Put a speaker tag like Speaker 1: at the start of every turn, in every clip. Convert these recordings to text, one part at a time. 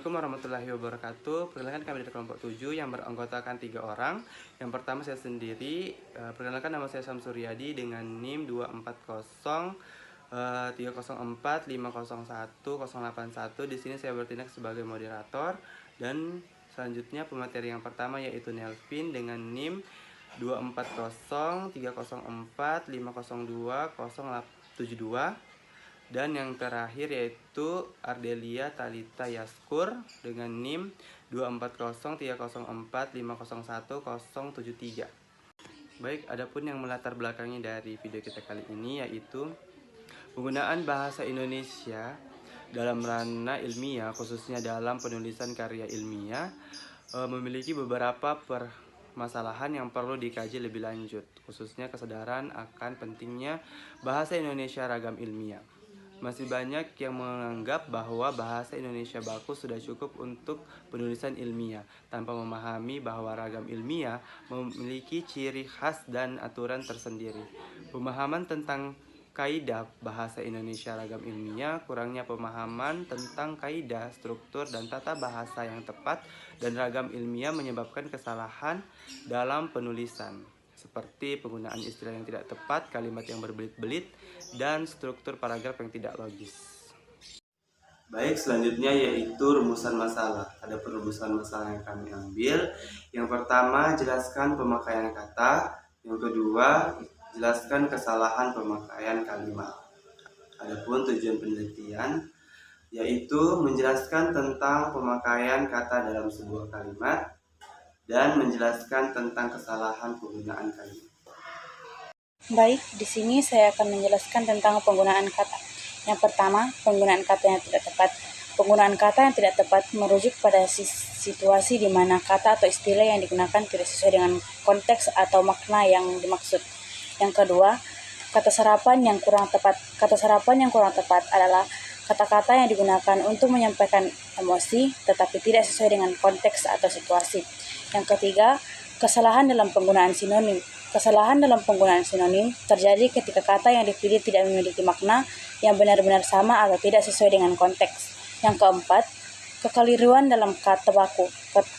Speaker 1: Assalamualaikum warahmatullahi wabarakatuh. Perkenalkan kami dari kelompok 7 yang beranggotakan 3 orang. Yang pertama saya sendiri. Perkenalkan nama saya Samsuryadi dengan NIM 240 304 501 081. Di sini saya bertindak sebagai moderator. Dan selanjutnya pemateri yang pertama yaitu Nelvin dengan NIM 240 304 502 072. Dan yang terakhir yaitu Ardelia Talita Yaskur dengan NIM 240 304 501 073. Baik, adapun yang melatar belakangnya dari video kita kali ini yaitu penggunaan bahasa Indonesia dalam ranah ilmiah, khususnya dalam penulisan karya ilmiah, memiliki beberapa permasalahan yang perlu dikaji lebih lanjut, khususnya kesadaran akan pentingnya bahasa Indonesia ragam ilmiah. Masih banyak yang menganggap bahwa bahasa Indonesia baku sudah cukup untuk penulisan ilmiah, tanpa memahami bahwa ragam ilmiah memiliki ciri khas dan aturan tersendiri. Pemahaman tentang kaidah bahasa Indonesia ragam ilmiah, kurangnya pemahaman tentang kaidah, struktur, dan tata bahasa yang tepat dan ragam ilmiah menyebabkan kesalahan dalam penulisan, seperti penggunaan istilah yang tidak tepat, kalimat yang berbelit-belit, dan struktur paragraf yang tidak logis. Baik, selanjutnya yaitu rumusan masalah. Ada perumusan masalah yang kami ambil. Yang pertama, jelaskan pemakaian kata. Yang kedua, jelaskan kesalahan pemakaian kalimat. Adapun tujuan penelitian yaitu menjelaskan tentang pemakaian kata dalam sebuah kalimat dan menjelaskan tentang kesalahan penggunaan kalimat.
Speaker 2: Baik, di sini saya akan menjelaskan tentang penggunaan kata. Yang pertama, penggunaan kata yang tidak tepat. Penggunaan kata yang tidak tepat merujuk pada situasi di mana kata atau istilah yang digunakan tidak sesuai dengan konteks atau makna yang dimaksud. Yang kedua, kata serapan yang kurang tepat. Kata serapan yang kurang tepat adalah kata-kata yang digunakan untuk menyampaikan emosi tetapi tidak sesuai dengan konteks atau situasi. Yang ketiga, kesalahan dalam penggunaan sinonim. Kesalahan dalam penggunaan sinonim terjadi ketika kata yang dipilih tidak memiliki makna yang benar-benar sama atau tidak sesuai dengan konteks. Yang keempat, kekeliruan dalam kata baku.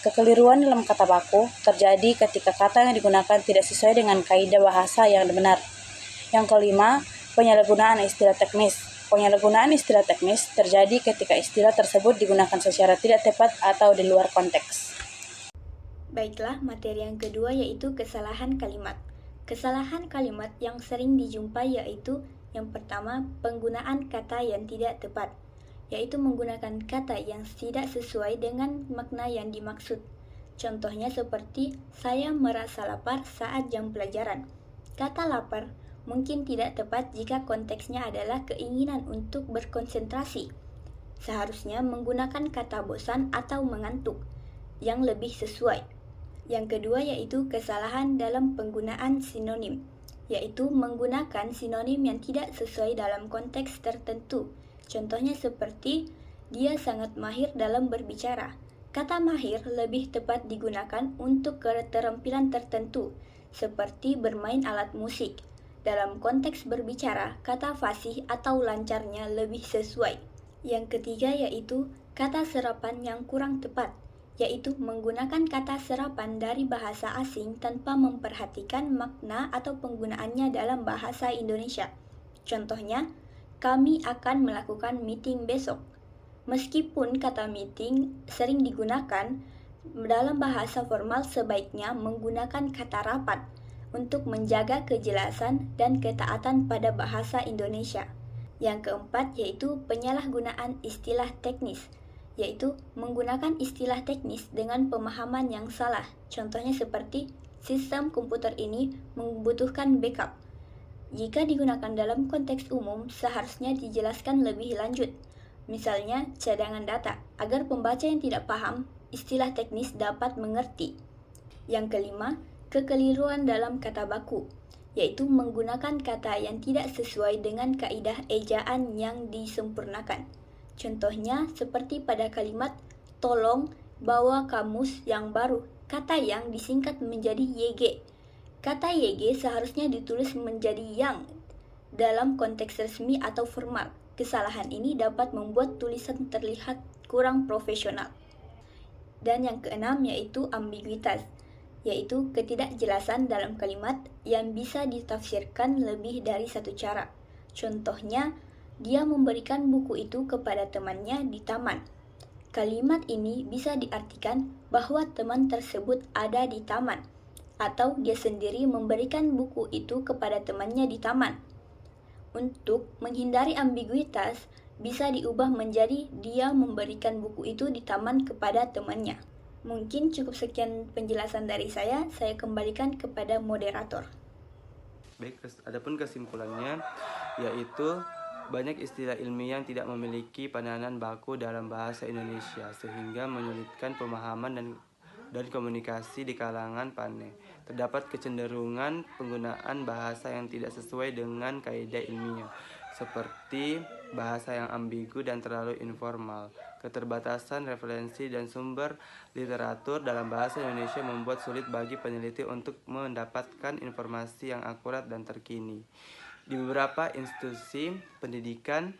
Speaker 2: Kekeliruan dalam kata baku terjadi ketika kata yang digunakan tidak sesuai dengan kaidah bahasa yang benar. Yang kelima, penyalahgunaan istilah teknis. Penyalahgunaan istilah teknis terjadi ketika istilah tersebut digunakan secara tidak tepat atau di luar konteks.
Speaker 3: Baiklah, materi yang kedua yaitu kesalahan kalimat. Kesalahan kalimat yang sering dijumpai yaitu yang pertama, penggunaan kata yang tidak tepat, yaitu menggunakan kata yang tidak sesuai dengan makna yang dimaksud. Contohnya seperti, saya merasa lapar saat jam pelajaran. Kata lapar mungkin tidak tepat jika konteksnya adalah keinginan untuk berkonsentrasi. Seharusnya menggunakan kata bosan atau mengantuk yang lebih sesuai. Yang kedua yaitu kesalahan dalam penggunaan sinonim, yaitu menggunakan sinonim yang tidak sesuai dalam konteks tertentu. Contohnya seperti, dia sangat mahir dalam berbicara. Kata mahir lebih tepat digunakan untuk keterampilan tertentu, seperti bermain alat musik. Dalam konteks berbicara, kata fasih atau lancarnya lebih sesuai. Yang ketiga yaitu kata serapan yang kurang tepat, yaitu menggunakan kata serapan dari bahasa asing tanpa memperhatikan makna atau penggunaannya dalam bahasa Indonesia. Contohnya, kami akan melakukan meeting besok. Meskipun kata meeting sering digunakan dalam bahasa formal, sebaiknya menggunakan kata rapat untuk menjaga kejelasan dan ketaatan pada bahasa Indonesia. Yang keempat yaitu penyalahgunaan istilah teknis, yaitu menggunakan istilah teknis dengan pemahaman yang salah. Contohnya seperti, sistem komputer ini membutuhkan backup. Jika digunakan dalam konteks umum, seharusnya dijelaskan lebih lanjut. Misalnya, cadangan data, agar pembaca yang tidak paham istilah teknis dapat mengerti. Yang kelima, kekeliruan dalam kata baku, yaitu menggunakan kata yang tidak sesuai dengan kaidah ejaan yang disempurnakan. Contohnya seperti pada kalimat, tolong bawa kamus yang baru, kata yang disingkat menjadi YG. Kata YG seharusnya ditulis menjadi yang dalam konteks resmi atau formal. Kesalahan ini dapat membuat tulisan terlihat kurang profesional. Dan yang keenam yaitu ambiguitas, yaitu ketidakjelasan dalam kalimat yang bisa ditafsirkan lebih dari satu cara. Contohnya, dia memberikan buku itu kepada temannya di taman. Kalimat ini bisa diartikan bahwa teman tersebut ada di taman, atau dia sendiri memberikan buku itu kepada temannya di taman. Untuk menghindari ambiguitas, bisa diubah menjadi dia memberikan buku itu di taman kepada temannya. Mungkin cukup sekian penjelasan dari saya kembalikan kepada moderator.
Speaker 1: Baik, adapun kesimpulannya yaitu banyak istilah ilmiah yang tidak memiliki penanganan baku dalam bahasa Indonesia sehingga menyulitkan pemahaman dan komunikasi di kalangan PANE. Terdapat kecenderungan penggunaan bahasa yang tidak sesuai dengan kaidah ilmiah, seperti bahasa yang ambigu dan terlalu informal. Keterbatasan referensi dan sumber literatur dalam bahasa Indonesia membuat sulit bagi peneliti untuk mendapatkan informasi yang akurat dan terkini. Di beberapa institusi pendidikan,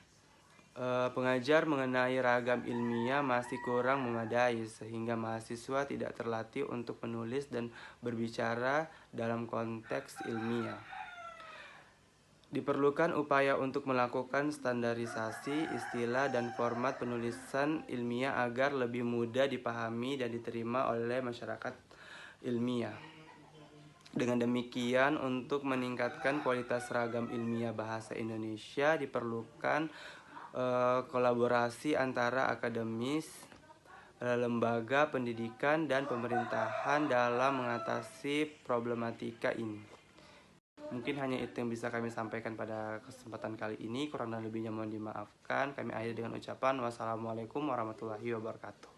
Speaker 1: pengajar mengenai ragam ilmiah masih kurang memadai sehingga mahasiswa tidak terlatih untuk menulis dan berbicara dalam konteks ilmiah. Diperlukan upaya untuk melakukan standarisasi istilah dan format penulisan ilmiah agar lebih mudah dipahami dan diterima oleh masyarakat ilmiah. Dengan demikian, untuk meningkatkan kualitas ragam ilmiah bahasa Indonesia diperlukan kolaborasi antara akademis, lembaga pendidikan, dan pemerintahan dalam mengatasi problematika ini. Mungkin hanya itu yang bisa kami sampaikan pada kesempatan kali ini. Kurang dan lebihnya mohon dimaafkan. Kami akhiri dengan ucapan wassalamualaikum warahmatullahi wabarakatuh.